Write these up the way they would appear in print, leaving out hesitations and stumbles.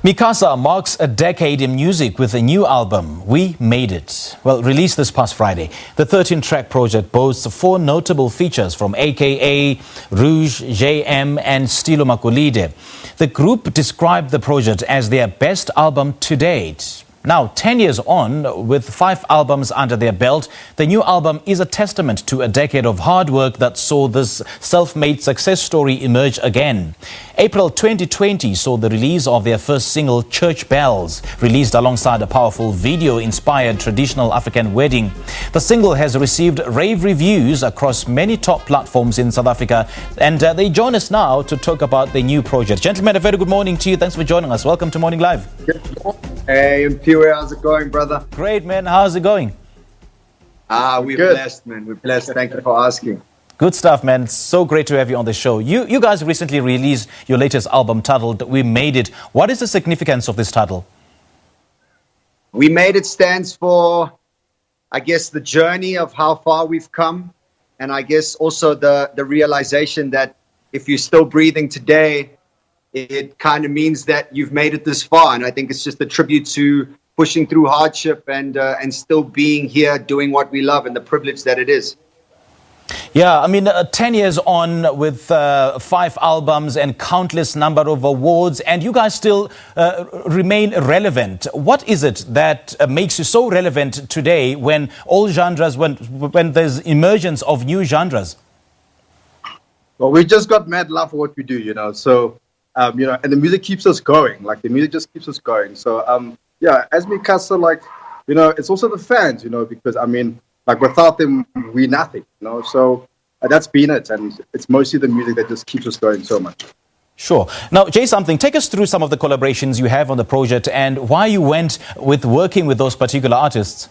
Mi Casa marks a decade in music with a new album, We Made It. Well, released this past Friday, the 13-track project boasts 4 notable features from AKA, Rouge, Em and Stilo Magolide. The group described the project as their best album to date. Now, 10 years on, with 5 albums under their belt, the new album is a testament to a decade of hard work that saw this self-made success story emerge again. April 2020 saw the release of their first single, Church Bells, released alongside a powerful video-inspired traditional African wedding. The single has received rave reviews across many top platforms in South Africa, and they join us now to talk about the new project. Gentlemen, a very good morning to you. Thanks for joining us. Welcome to Morning Live. Hey, Pure, how's it going, brother? Great, man. How's it going? We're Good. blessed, man. We're blessed. Thank you for asking. Good stuff, man. It's so great to have you on the show. You guys recently released your latest album titled We Made It. What is the significance of this title? We Made It stands for, I guess, the journey of how far we've come. And I guess also the realization that if you're still breathing today, it kind of means that you've made it this far. And I think it's just a tribute to pushing through hardship and still being here doing what we love and the privilege that it is. Yeah, I mean, 10 years on with 5 albums and countless number of awards, and you guys still remain relevant. What is it that makes you so relevant today when all genres, when there's emergence of new genres? Well, we just got mad love for what we do, So, and the music keeps us going. Like, the music just keeps us going. So, as Mi Casa, it's also the fans, because, without them, we're nothing, So that's been it. And it's mostly the music that just keeps us going so much. Sure. Now, Jay, take us through some of the collaborations you have on the project and why you went with working with those particular artists.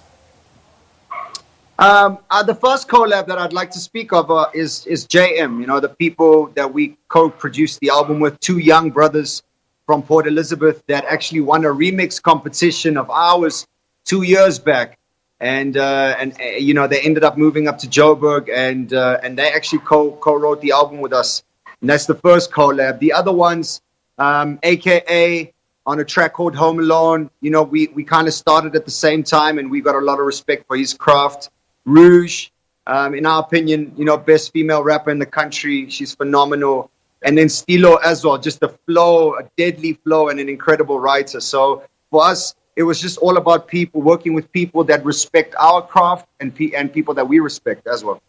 The first collab that I'd like to speak of is JM, the people that we co-produced the album with, 2 young brothers from Port Elizabeth that actually won a remix competition of ours 2 years back. And they ended up moving up to Joburg and they actually co-wrote the album with us. And that's the first collab. The other ones, AKA on a track called Home Alone, we kind of started at the same time and we got a lot of respect for his craft. Rouge, in our opinion, best female rapper in the country. She's phenomenal. And then Stilo as well, just a flow, a deadly flow and an incredible writer. So for us, it was just all about people, working with people that respect our craft and people that we respect as well.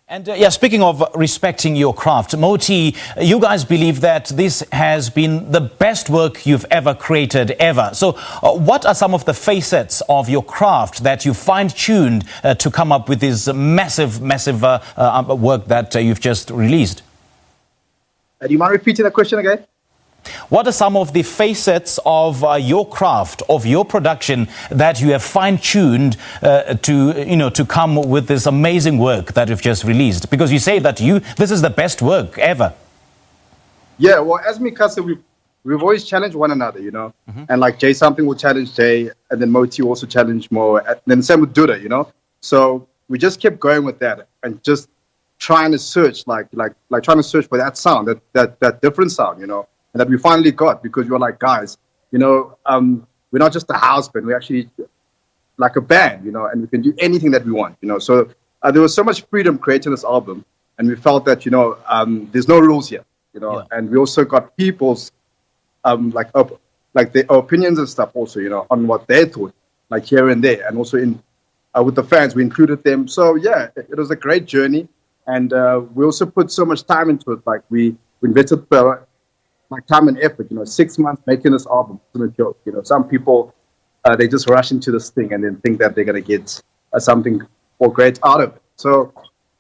And speaking of respecting your craft, Moti, you guys believe that this has been the best work you've ever created ever. So what are some of the facets of your craft that you fine-tuned to come up with this massive work that you've just released? Do you mind repeating the question again? What are some of the facets of your craft, of your production that you have fine-tuned to come with this amazing work that you've just released? Because you say that this is the best work ever. Yeah, well, as Mi Casa, we've always challenged one another, Mm-hmm. And like Jay will challenge Jay, and then Moti also challenge Mo, and then same with Duda, So we just kept going with that and just trying to search, trying to search for that sound, that different sound, and that we finally got, because we were like, guys, we're not just a house band, we're actually like a band, and we can do anything that we want, So there was so much freedom creating this album, and we felt that, there's no rules here, Yeah. And we also got people's their opinions and stuff also, on what they thought, like here and there, and also in with the fans, we included them. So yeah, it was a great journey, and we also put so much time into it. Like we invested time and effort, 6 months making this album. It's a joke, Some people, they just rush into this thing and then think that they're going to get something great out of it. So,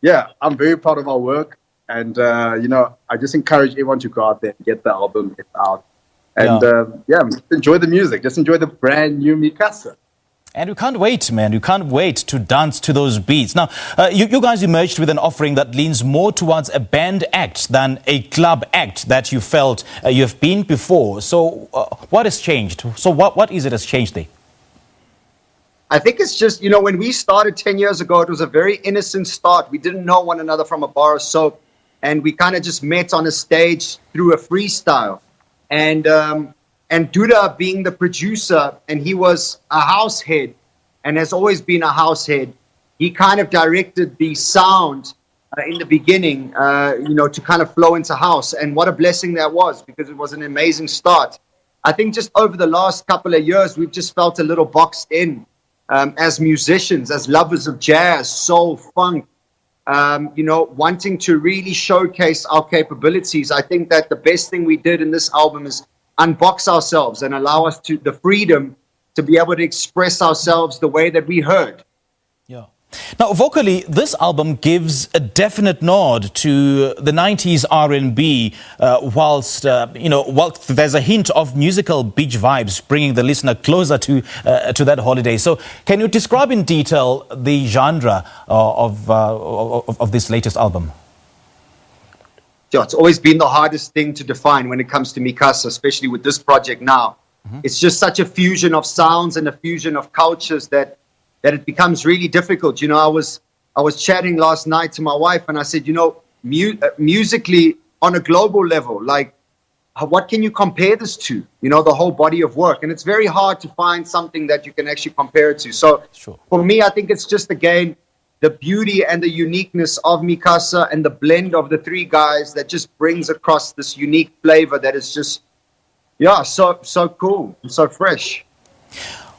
yeah, I'm very proud of our work. And, I just encourage everyone to go out there and get the album out. And, enjoy the music. Just enjoy the brand new Mi Casa. And you can't wait, man. You can't wait to dance to those beats. Now, you guys emerged with an offering that leans more towards a band act than a club act that you felt you've been before. So what has changed? So what is it has changed there? I think it's just, when we started 10 years ago, it was a very innocent start. We didn't know one another from a bar of soap. And we kind of just met on a stage through a freestyle. And And Duda being the producer, and he was a house head and has always been a house head, he kind of directed the sound in the beginning, to kind of flow into house. And what a blessing that was, because it was an amazing start. I think just over the last couple of years, we've just felt a little boxed in as musicians, as lovers of jazz, soul, funk, wanting to really showcase our capabilities. I think that the best thing we did in this album is unbox ourselves and allow us the freedom to be able to express ourselves the way that we heard. Yeah. Now, vocally, this album gives a definite nod to the 90s R&B, whilst there's a hint of musical beach vibes, bringing the listener closer to that holiday. So, can you describe in detail the genre of this latest album? Yeah, it's always been the hardest thing to define when it comes to Mi Casa, especially with this project now. Mm-hmm. It's just such a fusion of sounds and a fusion of cultures that it becomes really difficult. I was chatting last night to my wife, and I said, musically on a global level, like, what can you compare this to? The whole body of work. And it's very hard to find something that you can actually compare it to. So sure. For me, I think it's just, again, the beauty and the uniqueness of Mi Casa and the blend of the three guys that just brings across this unique flavor that is just, so cool and so fresh.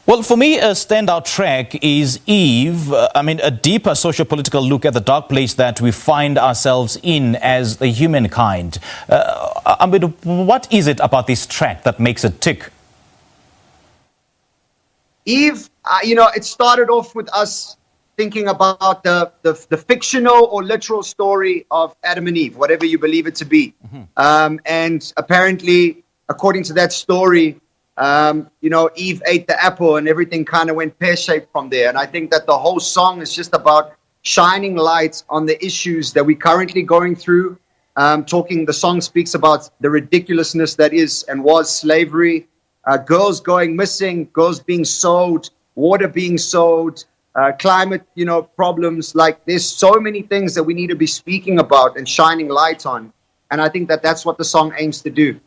Well, for me, a standout track is Eve. A deeper socio-political look at the dark place that we find ourselves in as the humankind. What is it about this track that makes it tick? Eve, it started off with us thinking about the fictional or literal story of Adam and Eve, whatever you believe it to be. Mm-hmm. And apparently, according to that story, Eve ate the apple and everything kind of went pear-shaped from there. And I think that the whole song is just about shining light on the issues that we're currently going through. The song speaks about the ridiculousness that is and was slavery, girls going missing, girls being sold, water being sold, climate, problems. Like, there's so many things that we need to be speaking about and shining light on. And I think that that's what the song aims to do.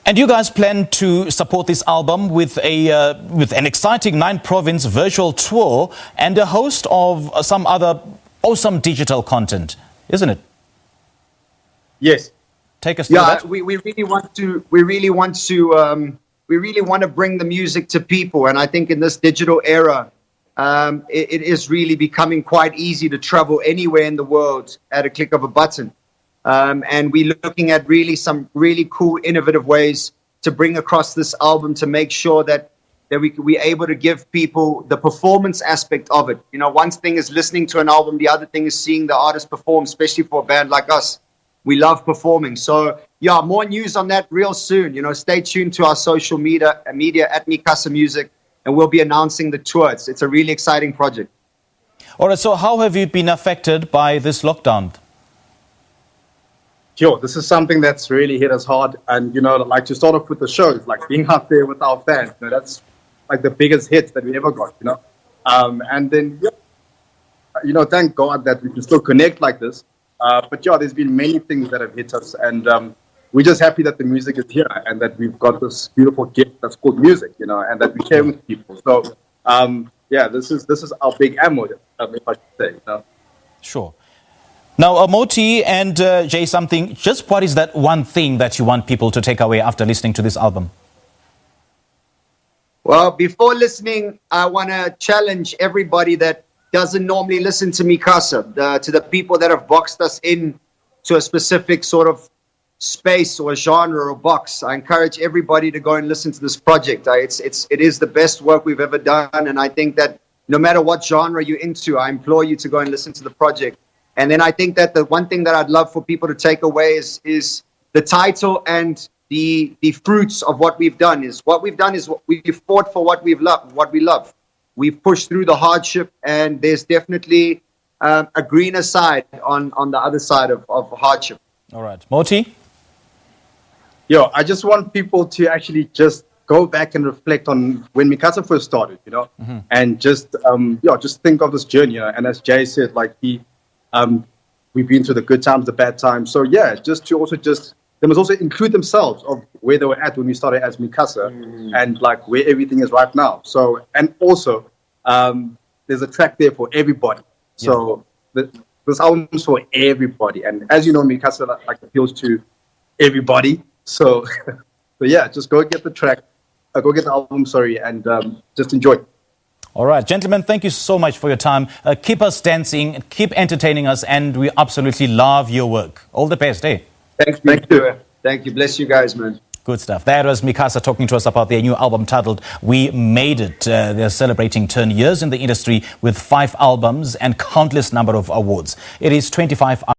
And you guys plan to support this album with an exciting 9-province virtual tour and a host of some other awesome digital content, isn't it? Yes. Take us through that. We really want to bring the music to people, and I think in this digital era, it is really becoming quite easy to travel anywhere in the world at a click of a button. And we're looking at some really cool, innovative ways to bring across this album to make sure that we're able to give people the performance aspect of it. One thing is listening to an album, the other thing is seeing the artist perform, especially for a band like us. We love performing. So, more news on that real soon. Stay tuned to our social media at Mi Casa Music, and we'll be announcing the tour. It's a really exciting project. All right, so how have you been affected by this lockdown? Sure, this is something that's really hit us hard. And, like to start off with the shows, like being out there with our fans, that's like the biggest hit that we ever got, And then, thank God that we can still connect like this. But there's been many things that have hit us. And we're just happy that the music is here and that we've got this beautiful gift that's called music, and that we share with people. So, this is our big ammo, if I should say. Sure. Now, Moti and Jay, just what is that one thing that you want people to take away after listening to this album? Well, before listening, I want to challenge everybody that doesn't normally listen to Mi Casa, to the people that have boxed us in to a specific sort of space or genre or box. I encourage everybody to go and listen to this project. It is the best work we've ever done, and I think that no matter what genre you're into, I implore you to go and listen to the project. And then I think that the one thing that I'd love for people to take away is the title and the fruits of what we've done. What we've fought for what we love. We've pushed through the hardship, and there's definitely a greener side on the other side of hardship. All right. Moti? I just want people to actually just go back and reflect on when Mi Casa first started, mm-hmm. and just think of this journey. And as Jay said, we've been through the good times, the bad times. So just to also just they must also include themselves of where they were at when we started as Mi Casa and like where everything is right now. So, and also, there's a track there for everybody. So this album is for everybody. And as you know, Mi Casa like appeals to everybody. So, so yeah, just go get the track, go get the album, and just enjoy. All right, gentlemen, thank you so much for your time. Keep us dancing, keep entertaining us, and we absolutely love your work. All the best, eh? Thank you. Thank you. Bless you guys, man. Good stuff. That was Mi Casa talking to us about their new album titled We Made It. They're celebrating 10 years in the industry with 5 albums and countless number of awards. It is 25 hours.